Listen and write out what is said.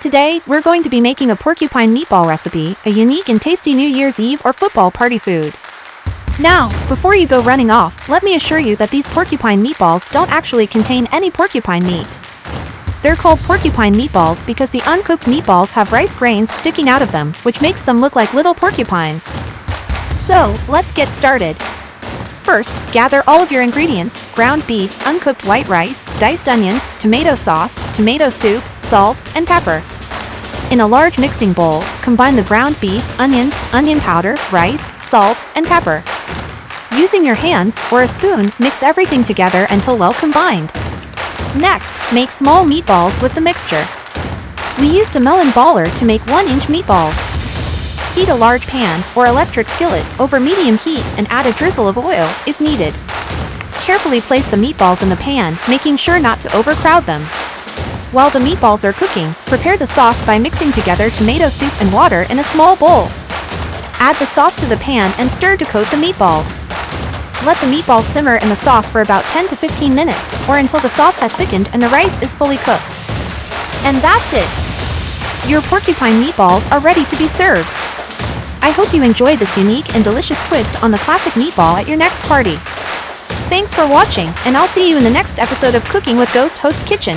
Today, we're going to be making a porcupine meatball recipe, a unique and tasty New Year's Eve or football party food. Now, before you go running off, let me assure you that these porcupine meatballs don't actually contain any porcupine meat. They're called porcupine meatballs because the uncooked meatballs have rice grains sticking out of them, which makes them look like little porcupines. So, let's get started. First, gather all of your ingredients: ground beef, uncooked white rice, diced onions, tomato sauce, tomato soup, salt, and pepper. In a large mixing bowl, combine the ground beef, onions, onion powder, rice, salt, and pepper. Using your hands or a spoon, mix everything together until well combined. Next, make small meatballs with the mixture. We used a melon baller to make 1-inch meatballs. Heat a large pan or electric skillet over medium heat and add a drizzle of oil if needed. Carefully place the meatballs in the pan, making sure not to overcrowd them. While the meatballs are cooking, prepare the sauce by mixing together tomato soup and water in a small bowl. Add the sauce to the pan and stir to coat the meatballs. Let the meatballs simmer in the sauce for about 10 to 15 minutes, or until the sauce has thickened and the rice is fully cooked. And that's it! Your porcupine meatballs are ready to be served. I hope you enjoyed this unique and delicious twist on the classic meatball at your next party. Thanks for watching, and I'll see you in the next episode of Cooking with Ghost Host Kitchen.